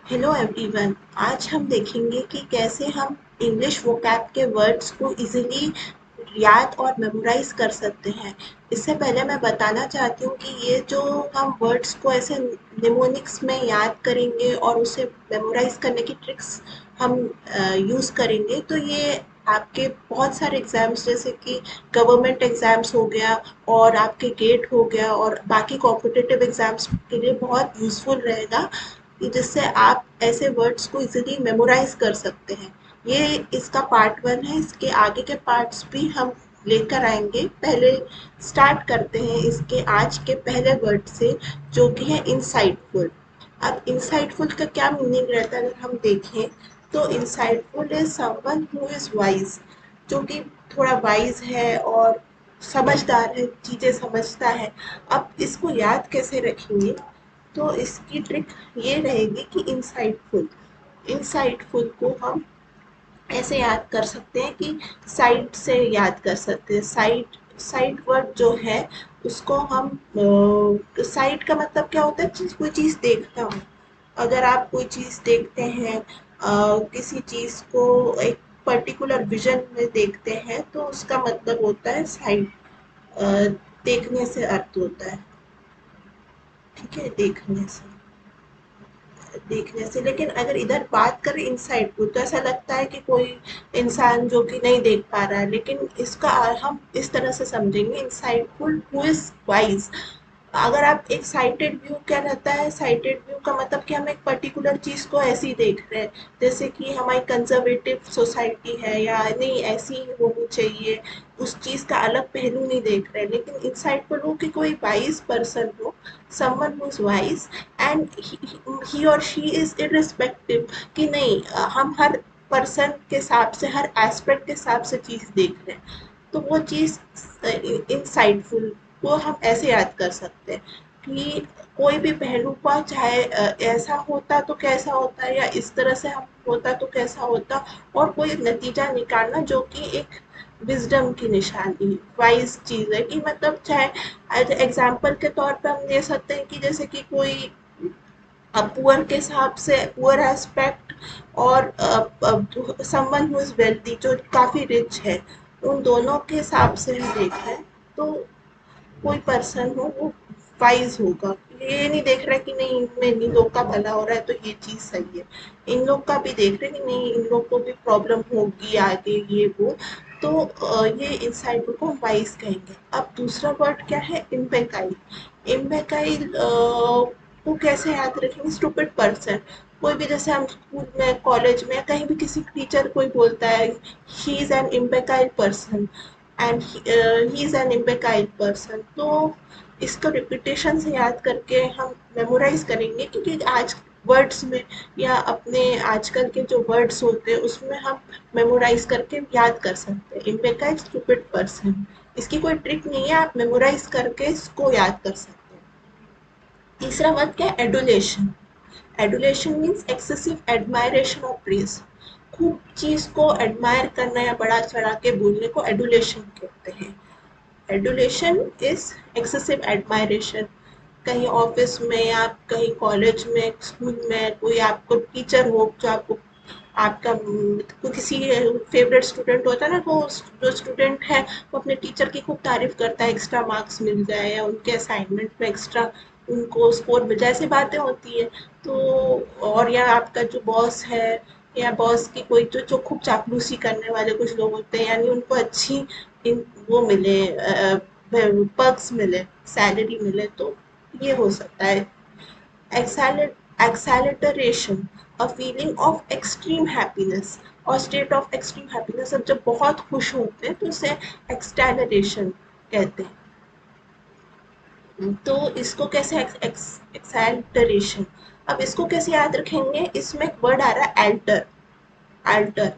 Hello everyone. आज हम देखेंगे कि कैसे हम इंग्लिश वोकैब के वर्ड्स को इजीली याद और मेमोराइज कर सकते हैं। इससे पहले मैं बताना चाहती हूँ कि ये जो हम वर्ड्स को ऐसे निमोनिक्स में याद करेंगे और उसे मेमोराइज करने की ट्रिक्स हम यूज़ करेंगे, तो ये आपके बहुत सारे एग्ज़ाम्स जैसे कि गवर्नमेंट एग्ज़ाम्स हो गया और आपके गेट हो गया और बाकी कॉम्पिटिटिव एग्ज़ाम्स के लिए बहुत यूज़फुल रहेगा, कि जिससे आप ऐसे वर्ड्स को इजीली मेमोराइज कर सकते हैं। ये इसका पार्ट वन है। इसके आगे के पार्ट्स भी हम लेकर आएंगे। पहले स्टार्ट करते हैं इसके आज के पहले वर्ड से, जो कि है इंसाइटफुल। अब इंसाइटफुल का क्या मीनिंग रहता है अगर हम देखें, तो insightful is someone who is wise, जो कि थोड़ा वाइज है और समझदार है, चीज़ें समझता है। अब इसको याद कैसे रखेंगे, तो इसकी ट्रिक ये रहेगी कि इंसाइटफुल इंसाइटफुल को हम ऐसे याद कर सकते हैं कि साइट से याद कर सकते हैं। साइट साइट वर्ड जो है उसको हम साइट का मतलब क्या होता है, कोई चीज़ देखना हो। अगर आप कोई चीज़ देखते हैं, किसी चीज़ को एक पर्टिकुलर विजन में देखते हैं, तो उसका मतलब होता है साइट। देखने से अर्थ होता है। ठीक है, देखने से। लेकिन अगर इधर बात करें इनसाइड को, तो ऐसा लगता है कि कोई इंसान जो कि नहीं देख पा रहा है, लेकिन इसका हम इस तरह से समझेंगे, इनसाइटफुल हु इज वाइज। अगर आप एक साइटेड व्यू, क्या रहता है साइटेड व्यू का मतलब कि हम एक पर्टिकुलर चीज को ऐसे ही देख रहे हैं, जैसे कि हमारी कंजर्वेटिव सोसाइटी है या नहीं, ऐसी ही होनी चाहिए, उस चीज का अलग पहलू नहीं देख रहे हैं। लेकिन इनसाइटफुल हो कि कोई वाइज पर्सन हो, someone who is wise, and he और शी इज इररिस्पेक्टिव, कि नहीं हम हर पर्सन के हिसाब से, हर एस्पेक्ट के हिसाब से चीज देख रहे हैं, तो वो चीज इंसाइटफुल वो हम ऐसे याद कर सकते हैं कि कोई भी पहलू का, चाहे ऐसा होता तो कैसा होता, या इस तरह से हम होता तो कैसा होता, और कोई नतीजा निकालना जो कि एक विजडम की निशानी, वाइज चीज है। कि मतलब चाहे एग्जाम्पल के तौर पे हम ले सकते हैं कि जैसे कि कोई पुअर के हिसाब से पुअर एस्पेक्ट, और समवन हु इज वेल्दी जो काफी रिच है, उन दोनों के हिसाब से हम देख रहे हैं, तो कोई पर्सन हो वो वाइज होगा। ये नहीं देख रहा कि नहीं इनमें इन लोग का भला हो रहा है तो ये चीज सही है, इन लोग का भी देख रहे कि नहीं इन लोग को भी प्रॉब्लम होगी आगे, ये वो। तो ये इनसाइड को हम वाइज कहेंगे। अब दूसरा वर्ड क्या है, इम्पेकाइल। इम्पेकाइल को कैसे याद रखेंगे, स्टूपिड पर्सन। कोई भी, जैसे हम स्कूल में, कॉलेज में, कहीं भी किसी टीचर कोई बोलता है he is an impeccable person, and he is an impeccable person, तो इसको रिपीटेशन से याद करके हम मेमोराइज करेंगे, क्योंकि आज वर्ड्स में या अपने आजकल के जो वर्ड्स होते हैं उसमें हम मेमोराइज करके याद कर सकते हैं। इम्पेकाइल स्टूपिड पर्सन, इसकी कोई ट्रिक नहीं है, आप मेमोराइज करके इसको याद कर सकते हैं। तीसरा वर्ड क्या है, adulation. Adulation means excessive admiration of praise. खूब चीज को एडमायर करना या बड़ा चढ़ा के बोलने को एडुलेशन कहते हैं। Adulation is excessive admiration. कहीं ऑफिस में या कहीं कॉलेज में, स्कूल में कोई आपको टीचर हो जो आपको, आपका कोई किसी फेवरेट स्टूडेंट होता है ना, वो जो स्टूडेंट है वो अपने टीचर की खूब तारीफ करता है, एक्स्ट्रा मार्क्स मिल जाए या उनके असाइनमेंट में एक्स्ट्रा उनको स्कोर मिल जाए, ऐसी बातें होती है। तो और या आपका जो बॉस है, या बॉस की कोई जो खूब चापलूसी करने वाले कुछ लोग होते हैं, यानी उनको अच्छी वो मिले, पर्क्स मिले, सैलरी मिले, तो ये हो सकता है। Acceleration, a feeling of extreme happiness और स्टेट ऑफ एक्सट्रीम हैप्पीनेस। अब जब बहुत खुश होते हैं तो उसे एक्सटेलरेशन कहते हैं। तो इसको कैसे एक्सेलरेशन, अब इसको कैसे याद रखेंगे, इसमें एक वर्ड आ रहा है एल्टर। एल्टर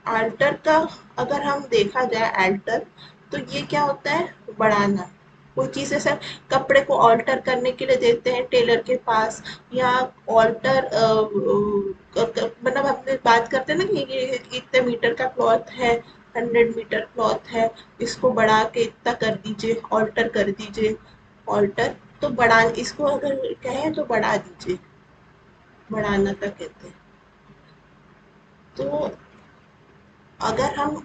अल्टर का अगर हम देखा जाए, अल्टर तो ये क्या होता है, बढ़ाना। कोई चीज़ ऐसा, कपड़े को ऑल्टर करने के लिए देते हैं टेलर के पास, या ऑल्टर मतलब हम बात करते हैं ना कि ये इतने मीटर का क्लॉथ है, 100 मीटर क्लॉथ है, इसको बढ़ा के इतना कर दीजिए, ऑल्टर कर दीजिए। ऑल्टर तो बढ़ा, इसको अगर कहें तो बढ़ा दीजिए। बढ़ाना का कहते हैं। तो अगर हम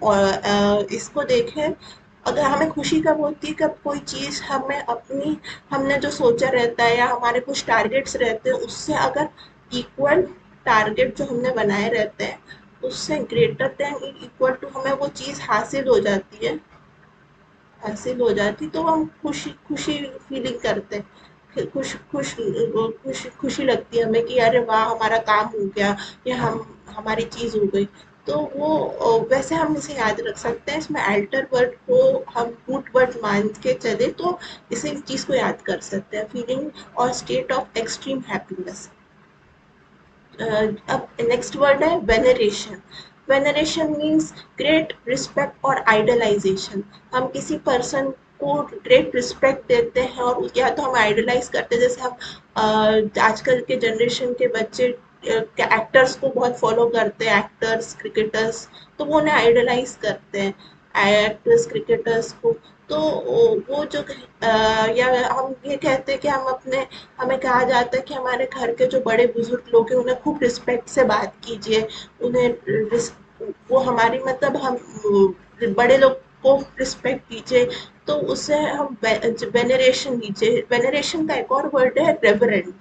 इसको देखें, अगर हमें खुशी कब होती है, कब कोई चीज़ हमें अपनी, हमने जो सोचा रहता है या हमारे कुछ टारगेट्स रहते हैं उससे अगर इक्वल टारगेट जो हमने बनाए रहते हैं उससे ग्रेटर देन इक्वल टू हमें वो चीज़ हासिल हो जाती, तो हम खुशी खुशी फीलिंग करते हैं। खुशी लगती है हमें कि अरे वाह हमारा काम हो गया या हम हमारी चीज़ हो गई। तो वो वैसे हम इसे याद रख सकते हैं, इसमें अल्टर वर्ड को हम रूट वर्ड मान के चले तो इसी चीज़ को याद कर सकते हैं, फीलिंग और स्टेट ऑफ एक्सट्रीम हैप्पीनेस। अब नेक्स्ट वर्ड है veneration. Veneration means great respect और आइडलाइजेशन। हम किसी पर्सन को ग्रेट रिस्पेक्ट देते हैं और या तो हम आइडलाइज करते हैं, जैसे हम आजकल के जनरेशन के बच्चे एक्टर्स को बहुत फॉलो करते हैं, एक्टर्स क्रिकेटर्स, तो वो उन्हें आइडलाइज करते हैं, एक्टर्स क्रिकेटर्स को। तो वो जो या हम ये कहते हैं कि हम अपने, हमें कहा जाता है कि हमारे घर के जो बड़े बुजुर्ग लोग हैं उन्हें खूब रिस्पेक्ट से बात कीजिए, उन्हें वो हमारी मतलब हम बड़े लोग को रिस्पेक्ट दीजिए। तो उससे हम वेनरेशन दीजिए। वेनरेशन का एक और वर्ड है रेवरेंड।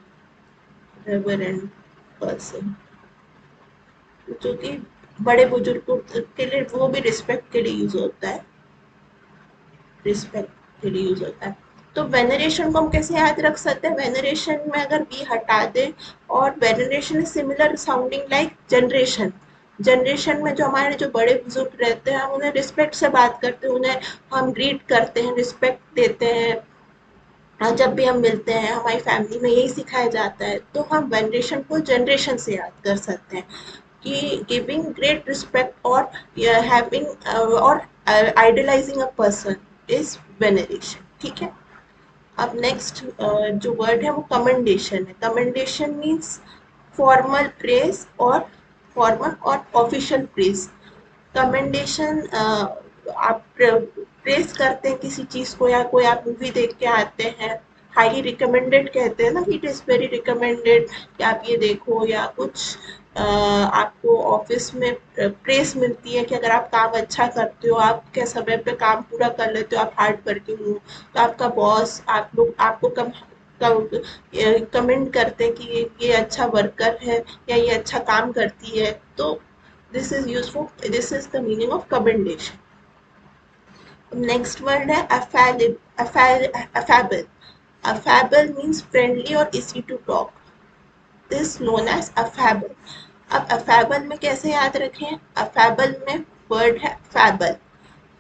रेवरेंड पर्सन, जो कि बड़े बुजुर्गों के लिए वो भी रिस्पेक्ट के लिए यूज होता है, रिस्पेक्ट के लिए यूज होता है। तो वेनरेशन को हम कैसे याद रख सकते हैं, वेनरेशन में अगर बी हटा दें, और veneration is similar sounding like generation. Generation में जो हमारे जो बड़े बुजुर्ग रहते हैं हम उन्हें रिस्पेक्ट से बात करते हैं, उन्हें हम ग्रीट करते हैं, रिस्पेक्ट देते हैं। और जब भी हम मिलते हैं हमारी फैमिली में यही सिखाया जाता है, तो हम वेनरेशन को जनरेशन से याद कर सकते हैं कि गिविंग ग्रेट रिस्पेक्ट और हैविंग और idolising a person is veneration. ठीक है। अब नेक्स्ट जो वर्ड है वो कमेंडेशन है। कमेंडेशन मीन्स फॉर्मल प्रेज और फॉर्मल और ऑफिशियल प्रेज। कमेंडेशन आप प्रेस करते हैं किसी चीज को, या कोई आप मूवी देख के आते हैं, हाईली रिकमेंडेड कहते हैं ना, इट इज वेरी रिकमेंडेड कि आप ये देखो, या कुछ आपको ऑफिस में प्रेस मिलती है कि अगर आप काम अच्छा करते हो, आप क्या समय पे काम पूरा कर लेते हो, आप हार्ड वर्किंग हो, तो आपका बॉस, आप लोग आपको कम कमेंट करते हैं कि ये अच्छा वर्कर है या ये अच्छा काम करती है। तो this is useful, this is the meaning of commendation. Next word है affable. Affable means friendly or easy to talk, this known as affable. अब affable में कैसे याद रखें, affable में word है fable.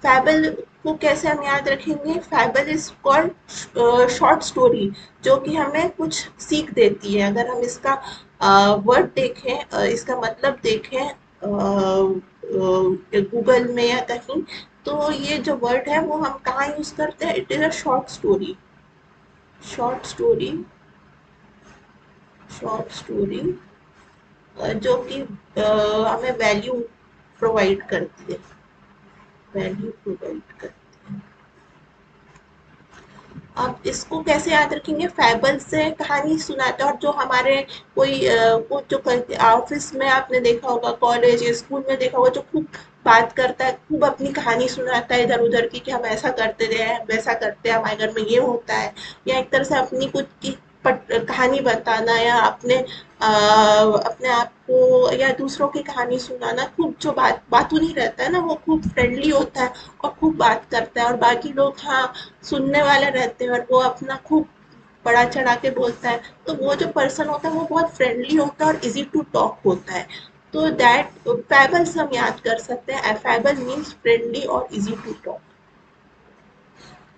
फैबल को कैसे हम याद रखेंगे, फैबल इज कॉल्ड शॉर्ट स्टोरी, जो कि हमें कुछ सीख देती है। अगर हम इसका वर्ड देखें, इसका मतलब देखें गूगल में या कहीं, तो ये जो वर्ड है वो हम कहाँ यूज करते हैं, it is a short story. Short story, short story जो कि हमें वैल्यू प्रोवाइड करती है, वैल्यू प्रोवाइड करती है। अब इसको कैसे याद रखेंगे, फैबल से कहानी सुनाते हैं, और जो हमारे कोई वो जो ऑफिस में आपने देखा होगा, कॉलेज या स्कूल में देखा होगा, जो खूब बात करता है, खूब अपनी कहानी सुनाता है इधर उधर की कि हम ऐसा करते रहे हैं, वैसा करते हैं, हमारे घर में ये होता है, या एक तरह से अपनी कुछ की कहानी बताना, या अपने आप को या दूसरों की कहानी सुनाना, खूब जो बातूनी नहीं रहता है ना, वो खूब फ्रेंडली होता है और खूब बात करता है, और बाकी लोग हाँ सुनने वाले रहते हैं और वो अपना खूब बढ़ा चढ़ा के बोलता है। तो वो जो पर्सन होता है वो बहुत फ्रेंडली होता है और इजी टू टॉक होता है। तो दैट फैबल से हम याद कर सकते हैं, फैबल मीन्स फ्रेंडली और easy to talk.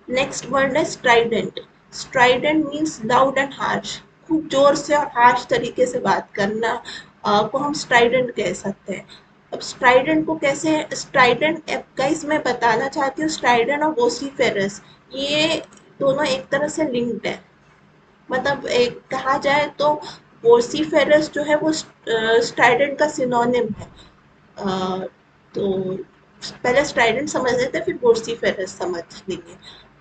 Next word है strident. Strident means loud and harsh, खूब जोर से और हार्श तरीके से बात करना को हम स्ट्राइडेंट कह सकते हैं। अब स्ट्राइडेंट को कैसे, स्ट्राइडेंट गाइस मैं बताना चाहती हूँ, स्ट्राइडेंट और वोसिफेरस ये दोनों एक तरह से लिंक्ड है। मतलब एक कहा जाए तो वोसिफेरस जो है वो स्ट्राइडेंट का सिनोनिम है। अ, तो पहले स्ट्राइडेंट समझ लेते हैं फिर वोसिफेरस समझ लेंगे।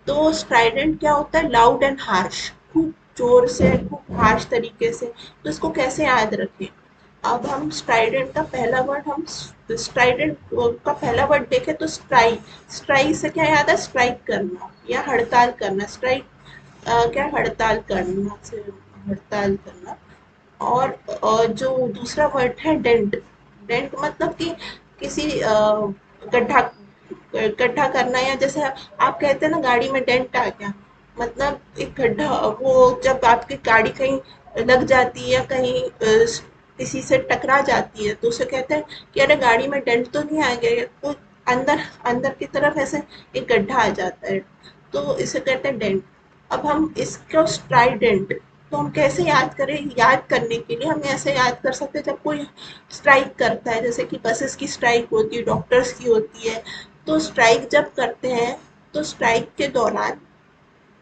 तो स्ट्राइडेंट क्या होता है, लाउड एंड हार्श, खूब जोर से, खूब हार्श तरीके से। तो इसको कैसे याद रखें? अब हम स्ट्राइडेंट का पहला वर्ड, हम स्ट्राइडेंट का पहला वर्ड देखें तो स्ट्राइक। स्ट्राइक से क्या याद है? स्ट्राइक करना या हड़ताल करना। स्ट्राइक क्या? हड़ताल करना से, हड़ताल करना। और जो दूसरा वर्ड है डेंट। डेंट मतलब कि किसी गड्ढा, गड्ढा करना, या जैसे आप कहते हैं ना गाड़ी में डेंट आ गया, मतलब एक गड्ढा। वो जब आपकी गाड़ी कहीं लग जाती है या कहीं किसी से टकरा जाती है तो उसे कहते हैं कि अरे गाड़ी में डेंट तो नहीं आ गया, वो अंदर अंदर की तरफ ऐसे एक गड्ढा आ जाता है, तो इसे कहते हैं डेंट। अब हम इसको स्ट्राइडेंट, तो हम कैसे याद करें? याद करने के लिए हम ऐसे याद कर सकते हैं, जब कोई स्ट्राइक करता है, जैसे कि बसेस की स्ट्राइक होती है, डॉक्टर्स की होती है, तो स्ट्राइक जब करते हैं तो स्ट्राइक के दौरान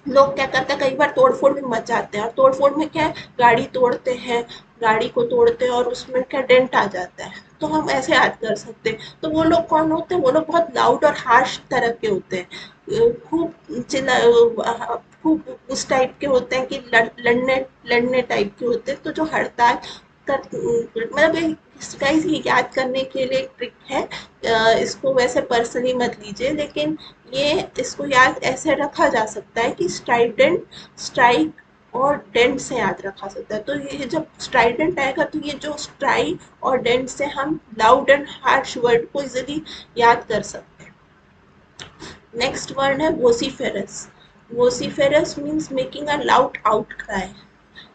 लोग क्या करते हैं, कई बार तोड़-फोड़ भी मच जाते हैं, और तोड़-फोड़ में क्या है, गाड़ी तोड़ते हैं, गाड़ी को तोड़ते हैं और उसमें क्या डेंट आ जाता है, तो हम ऐसे याद कर सकते हैं। तो वो लोग कौन होते हैं? वो लोग बहुत लाउड और हार्श तरह के होते हैं, खूब खूब उस टाइप के होते हैं कि लड़ने लड़ने टाइप के होते हैं। तो जो हड़ताल कर, मतलब इसका ही याद करने के लिए एक ट्रिक है। इसको वैसे पर्सनली मत लीजिए, लेकिन ये इसको याद ऐसे रखा जा सकता है कि स्ट्राइडेंट, स्ट्राइक और डेंट से याद रखा सकता है। तो ये जब स्ट्राइडेंट आएगा तो ये जो स्ट्राइक और डेंट से हम लाउड एंड हार्श वर्ड को इजीली याद कर सकते हैं। नेक्स्ट वर्ड है vociferous. Vociferous means making a loud outcry.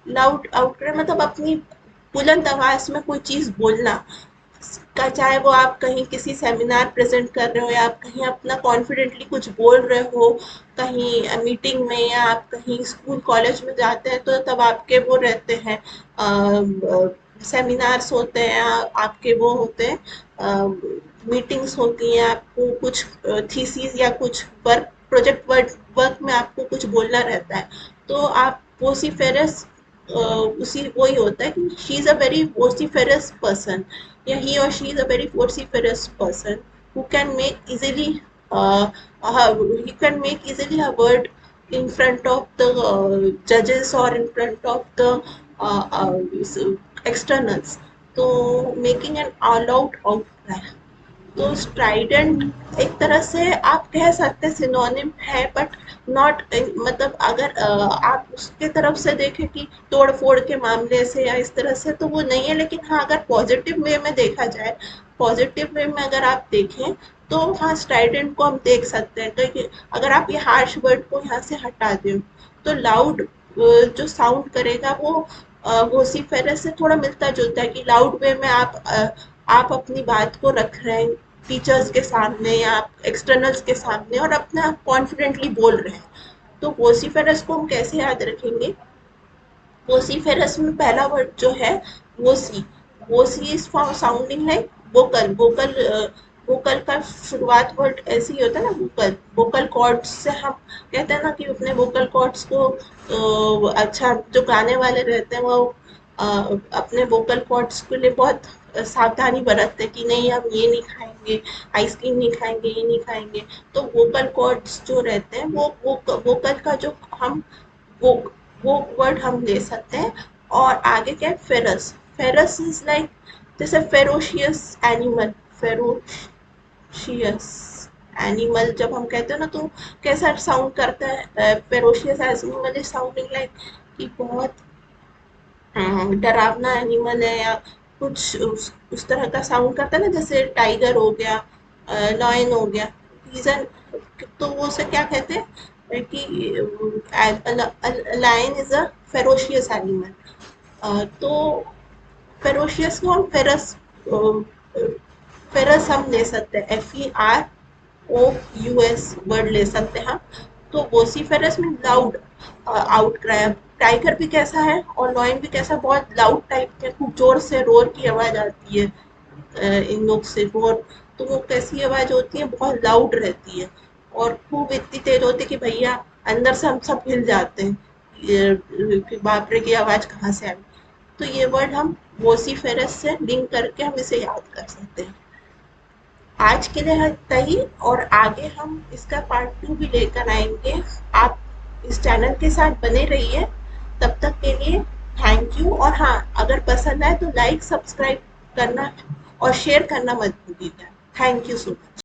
Loud outcry मतलब अपनी बुलंद आवाज में कोई चीज बोलना का, चाहे वो आप कहीं किसी सेमिनार प्रेजेंट कर रहे हो, या आप कहीं अपना कॉन्फिडेंटली कुछ बोल रहे हो, कहीं मीटिंग में, या आप कहीं स्कूल कॉलेज में जाते हैं, तो तब आपके वो रहते हैं, सेमिनार्स होते हैं, आपके वो होते हैं, मीटिंग्स होती हैं, आपको कुछ थीसिस या कुछ वर्क, प्रोजेक्ट वर्क वर्क में आपको कुछ बोलना रहता है, तो आप वोसिफेरस, उसी वही होता है कि she is a very vociferous person, yeah, he or she is a very vociferous person who can make easily, he can make easily a word in front of the judges or in front of the externals. So making an all out outcry. तो Strident एक तरह से आप कह सकते हैं synonym है, but not, मतलब अगर आप उसके तरफ से देखें कि तोड़ फोड़ के मामले से या इस तरह से, तो वो नहीं है। लेकिन हाँ, अगर पॉजिटिव वे में देखा जाए, पॉजिटिव वे में अगर आप देखें, तो हाँ स्ट्राइडेंट को हम देख सकते हैं, क्योंकि अगर आप ये हार्श वर्ड को यहाँ से हटा दें तो लाउड जो साउंड करेगा वो वोसिफेरस से थोड़ा मिलता जुलता है, कि लाउड वे में आप अपनी बात को रख रहे हैं टीचर्स के सामने या एक्सटर्नल्स के सामने, और अपना कॉन्फिडेंटली बोल रहे हैं। तो वोसिफेरस को हम कैसे याद रखेंगे? वोसिफेरस में पहला वर्ड जो है voci, voci is sounding like vocal. Vocal, vocal का शुरुआत वर्ड ऐसे ही होता है ना, वोकल। वोकल कॉर्ड्स से हम कहते हैं ना कि अपने वोकल कॉर्ड्स को, अच्छा जो गाने वाले रहते हैं वो अपने वोकल कॉर्ड्स के लिए बहुत सावधानी बरतते हैं कि नहीं हम ये नहीं खाएंगे, आइसक्रीम नहीं खाएंगे, ये नहीं खाएंगे। तो वोकल कॉर्ड्स जो रहते हैं वो वोकल का जो हम वो वो वर्ड हम ले सकते हैं। और आगे क्या है? फेरस। फेरस इज लाइक जैसे फेरोशियस एनिमल, फेरोशियस एनिमल जब हम कहते हैं ना, तो कैसा साउंड करता है? Ferocious animal is sounding like कि बहुत डरावना एनिमल है, या कुछ उस तरह का साउंड करता है ना, जैसे टाइगर हो गया, लॉयन हो गया, रीजन। तो वो उसे क्या कहते हैं कि lion is a ferocious animal. तो फेरोशियस को हम फेरस, फेरस हम ले सकते हैं, FEROUS वर्ड ले सकते हैं हम। तो वोसिफेरस में लाउड आउटक्राई। टाइगर भी कैसा है और लॉयन भी कैसा, बहुत लाउड टाइप के, खूब जोर से रोर की आवाज आती है इन लोग से रोर। तो वो कैसी आवाज होती है? बहुत लाउड रहती है, और खूब इतनी तेज होती है कि भैया अंदर से हम सब हिल जाते हैं, कि बाप रे की आवाज कहाँ से आई। तो ये वर्ड हम वोसिफेरस से लिंक करके हम इसे याद कर सकते हैं। आज के लिए इतना ही, और आगे हम इसका पार्ट 2 भी लेकर आएंगे। आप इस चैनल के साथ बने रहिए। तब तक के लिए थैंक यू। और हाँ, अगर पसंद आए तो लाइक सब्सक्राइब करना और शेयर करना मत भूलिएगा। Thank you so much.